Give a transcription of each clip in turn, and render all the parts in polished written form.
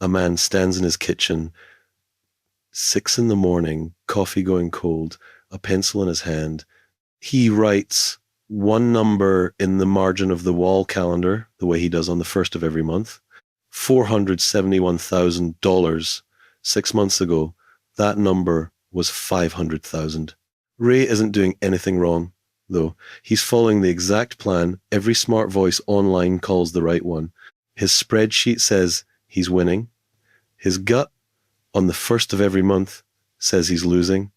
A man stands in his kitchen, 6 a.m, coffee going cold, a pencil in his hand. He writes one number in the margin of the wall calendar, the way he does on the first of every month. $471,000. 6 months ago, that number was 500,000. Ray isn't doing anything wrong, though. He's following the exact plan every smart voice online calls the right one. His spreadsheet says he's winning. His gut on the first of every month says he's losing.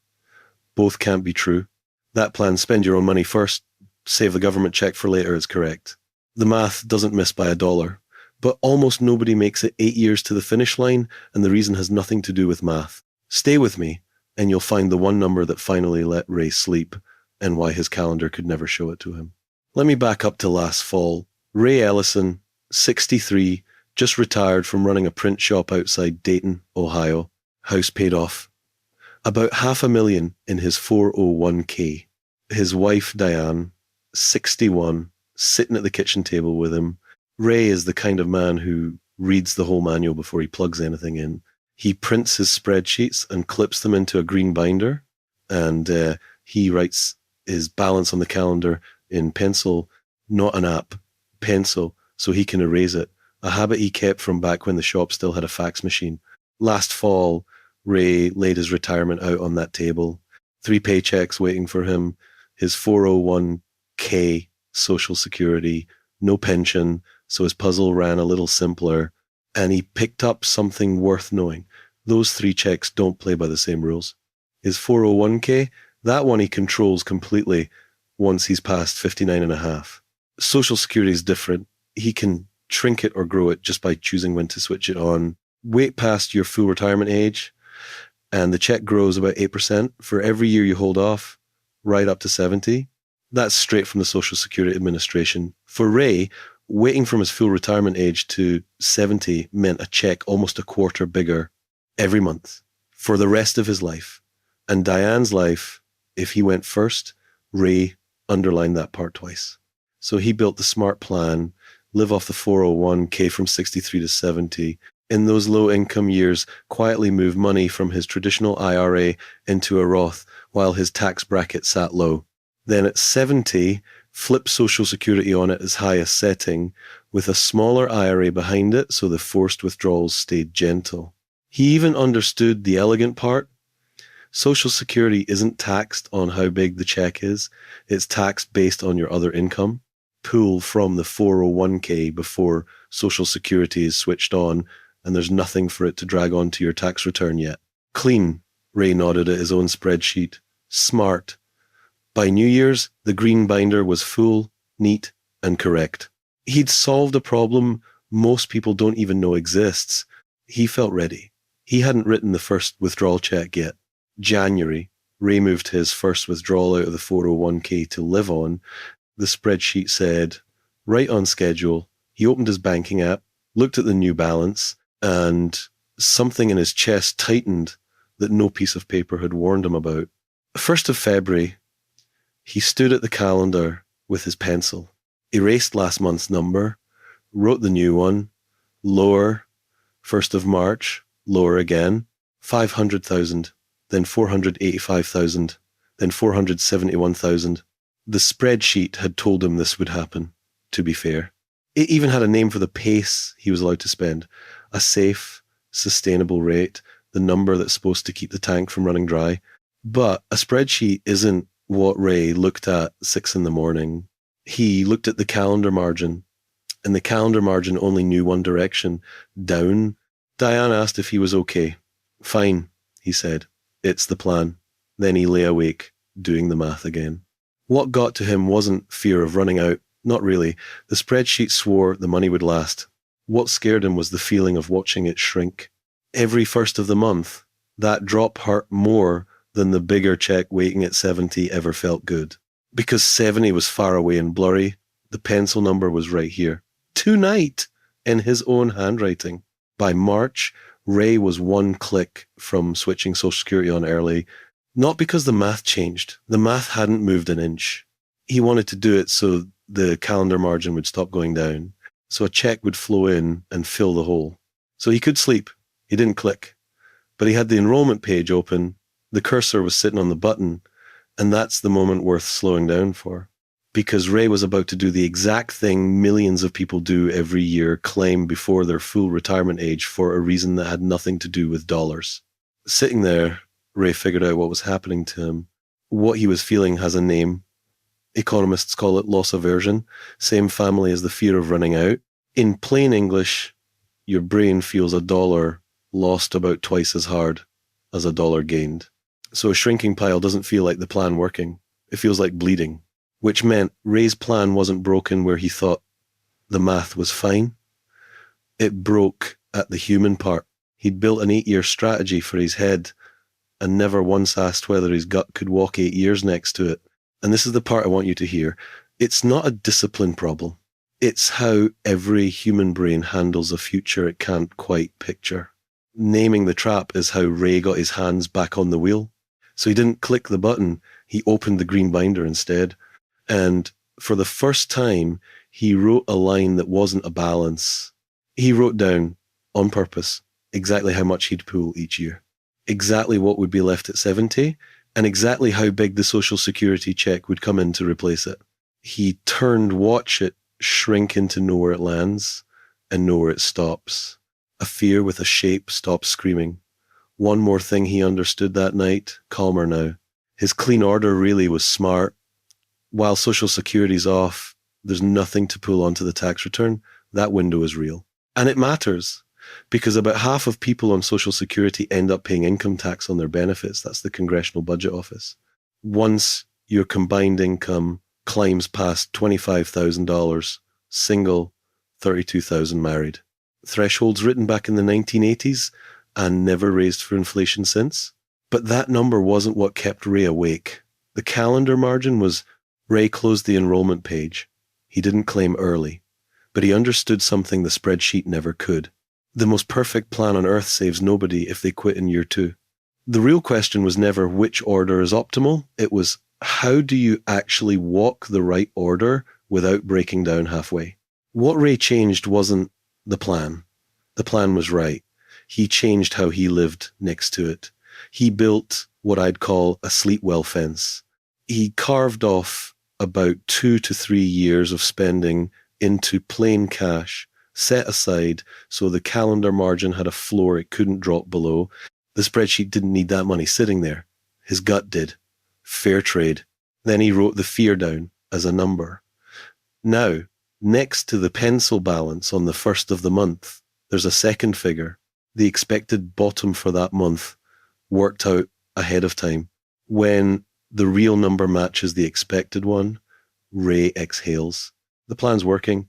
Both can't be true. That plan, spend your own money first, save the government check for later, is correct. The math doesn't miss by $1, but almost nobody makes it 8 years to the finish line, and the reason has nothing to do with math. Stay with me, and you'll find the one number that finally let Ray sleep, and why his calendar could never show it to him. Let me back up to last fall. Ray Ellison, 63, just retired from running a print shop outside Dayton, Ohio. House paid off. About $500,000 in his 401k. His wife, Diane, 61, sitting at the kitchen table with him. Ray is the kind of man who reads the whole manual before he plugs anything in. He prints his spreadsheets and clips them into a green binder, and he writes his balance on the calendar in pencil, not an app, pencil, so he can erase it, a habit he kept from back when the shop still had a fax machine. Last fall, Ray laid his retirement out on that table, 3 paychecks waiting for him, his 401k, Social Security, no pension, so his puzzle ran a little simpler, and he picked up something worth knowing. Those 3 checks don't play by the same rules. His 401k, that one he controls completely once he's past 59 and a half. Social Security is different. He can shrink it or grow it just by choosing when to switch it on. Wait past your full retirement age, and the check grows about 8% for every year you hold off, right up to 70. That's straight from the Social Security Administration. For Ray, waiting from his full retirement age to 70 meant a check almost a quarter bigger every month for the rest of his life. And Diane's life, if he went first, Ray underlined that part twice. So he built the smart plan, live off the 401k from 63 to 70. In those low-income years, quietly move money from his traditional IRA into a Roth while his tax bracket sat low. Then at 70, flip Social Security on at its highest setting with a smaller IRA behind it so the forced withdrawals stayed gentle. He even understood the elegant part. Social Security isn't taxed on how big the check is. It's taxed based on your other income. Pull from the 401k before Social Security is switched on, and there's nothing for it to drag onto your tax return yet. Clean, Ray nodded at his own spreadsheet. Smart. By New Year's, the green binder was full, neat, and correct. He'd solved a problem most people don't even know exists. He felt ready. He hadn't written the first withdrawal check yet. January, Ray moved his first withdrawal out of the 401k to live on. The spreadsheet said, right on schedule. He opened his banking app, looked at the new balance, and something in his chest tightened that no piece of paper had warned him about. 1st of February, he stood at the calendar with his pencil, erased last month's number, wrote the new one, lower, 1st of March, lower again, 500,000, then 485,000, then 471,000. The spreadsheet had told him this would happen, to be fair. It even had a name for the pace he was allowed to spend. A safe, sustainable rate, the number that's supposed to keep the tank from running dry. But a spreadsheet isn't what Ray looked at 6 a.m. He looked at the calendar margin, and the calendar margin only knew one direction, down. Diane asked if he was okay. Fine, he said. It's the plan. Then he lay awake, doing the math again. What got to him wasn't fear of running out. Not really. The spreadsheet swore the money would last. What scared him was the feeling of watching it shrink. Every 1st of the month, that drop hurt more than the bigger check waiting at 70 ever felt good. Because 70 was far away and blurry, the pencil number was right here. Tonight, in his own handwriting. By March, Ray was one click from switching Social Security on early, not because the math changed. The math hadn't moved an inch. He wanted to do it so the calendar margin would stop going down, so a check would flow in and fill the hole. So he could sleep. He didn't click, but he had the enrollment page open. The cursor was sitting on the button, and that's the moment worth slowing down for. Because Ray was about to do the exact thing millions of people do every year, claim before their full retirement age for a reason that had nothing to do with dollars. Sitting there, Ray figured out what was happening to him. What he was feeling has a name. Economists call it loss aversion, same family as the fear of running out. In plain English, your brain feels a dollar lost about twice as hard as a dollar gained. So a shrinking pile doesn't feel like the plan working. It feels like bleeding, which meant Ray's plan wasn't broken where he thought the math was fine. It broke at the human part. He'd built an 8-year strategy for his head and never once asked whether his gut could walk 8 years next to it. And this is the part I want you to hear. It's not a discipline problem. It's how every human brain handles a future it can't quite picture. Naming the trap is how Ray got his hands back on the wheel. So he didn't click the button, he opened the green binder instead. And for the first time, he wrote a line that wasn't a balance. He wrote down, on purpose, exactly how much he'd pull each year, exactly what would be left at 70, and exactly how big the Social Security check would come in to replace it. He turned watch it shrink into know where it lands and know where it stops. A fear with a shape stops screaming. One more thing he understood that night, calmer now. His clean order really was smart. While Social Security's off, there's nothing to pull onto the tax return. That window is real. And it matters because about half of people on Social Security end up paying income tax on their benefits. That's the Congressional Budget Office. Once your combined income climbs past $25,000, single, $32,000 married. Thresholds written back in the 1980s and never raised for inflation since. But that number wasn't what kept Ray awake. The calendar margin was Ray closed the enrollment page. He didn't claim early, but he understood something the spreadsheet never could. The most perfect plan on earth saves nobody if they quit in year 2. The real question was never which order is optimal. It was, how do you actually walk the right order without breaking down halfway? What Ray changed wasn't the plan. The plan was right. He changed how he lived next to it. He built what I'd call a sleep well fence. He carved off about 2 to 3 years of spending into plain cash, set aside so the calendar margin had a floor it couldn't drop below. The spreadsheet didn't need that money sitting there. His gut did. Fair trade. Then he wrote the fear down as a number. Now, next to the pencil balance on the first of the month, there's a second figure, the expected bottom for that month, worked out ahead of time. When the real number matches the expected one, Ray exhales. The plan's working.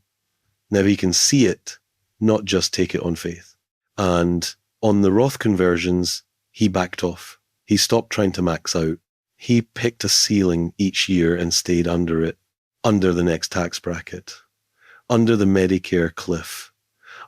Now he can see it, not just take it on faith. And on the Roth conversions, he backed off. He stopped trying to max out. He picked a ceiling each year and stayed under it, under the next tax bracket, under the Medicare cliff,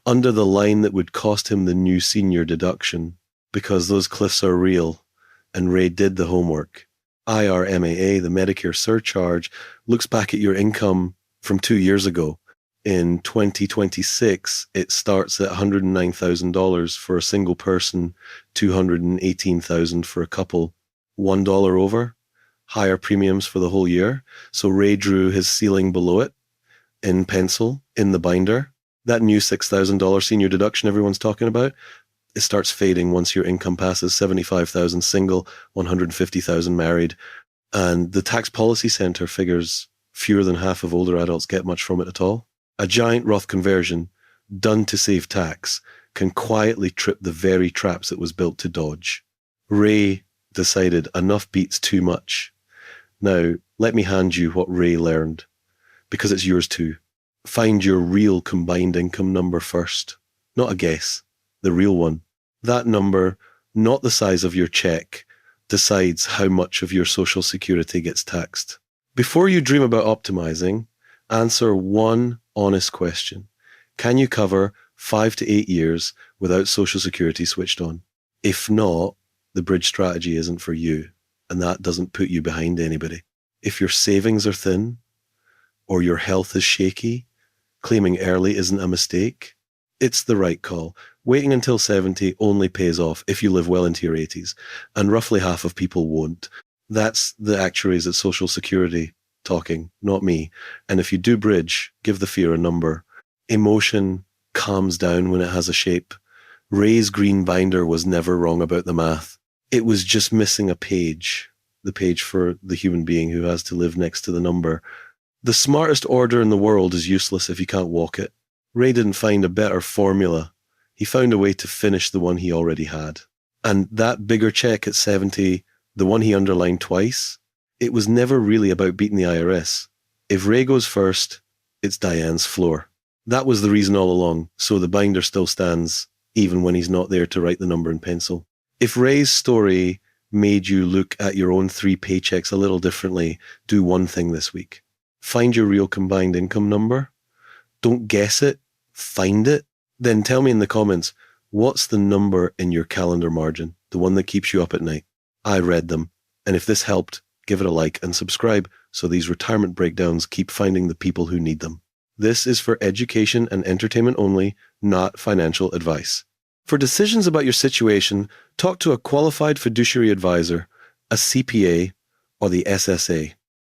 under the line that would cost him the new senior deduction, because those cliffs are real, and Ray did the homework. IRMAA, the Medicare surcharge, looks back at your income from 2 years ago. In 2026, it starts at $109,000 for a single person, $218,000 for a couple, $1 over, higher premiums for the whole year. So Ray drew his ceiling below it in pencil, in the binder. That new $6,000 senior deduction everyone's talking about, it starts fading once your income passes $75,000 single, $150,000 married. And the Tax Policy Center figures fewer than half of older adults get much from it at all. A giant Roth conversion done to save tax can quietly trip the very traps it was built to dodge. Ray decided enough beats too much. Now, let me hand you what Ray learned, because it's yours too. Find your real combined income number first. Not a guess, the real one. That number, not the size of your check, decides how much of your Social Security gets taxed. Before you dream about optimizing, answer one honest question. Can you cover 5 to 8 years without Social Security switched on? If not, the bridge strategy isn't for you, and that doesn't put you behind anybody. If your savings are thin, or your health is shaky, claiming early isn't a mistake. It's the right call. Waiting until 70 only pays off if you live well into your 80s, and roughly half of people won't. That's the actuaries at Social Security talking, not me. And if you do bridge, give the fear a number. Emotion calms down when it has a shape. Ray's green binder was never wrong about the math. It was just missing a page, the page for the human being who has to live next to the number. The smartest order in the world is useless if you can't walk it. Ray didn't find a better formula. He found a way to finish the one he already had. And that bigger check at 70, the one he underlined twice, it was never really about beating the IRS. If Ray goes first, it's Diane's floor. That was the reason all along, so the binder still stands, even when he's not there to write the number in pencil. If Ray's story made you look at your own 3 paychecks a little differently, do one thing this week. Find your real combined income number. Don't guess it, find it. Then tell me in the comments, what's the number in your calendar margin, the one that keeps you up at night? I read them. And if this helped, give it a like and subscribe so these retirement breakdowns keep finding the people who need them. This is for education and entertainment only, not financial advice. For decisions about your situation, talk to a qualified fiduciary advisor, a CPA, or the SSA.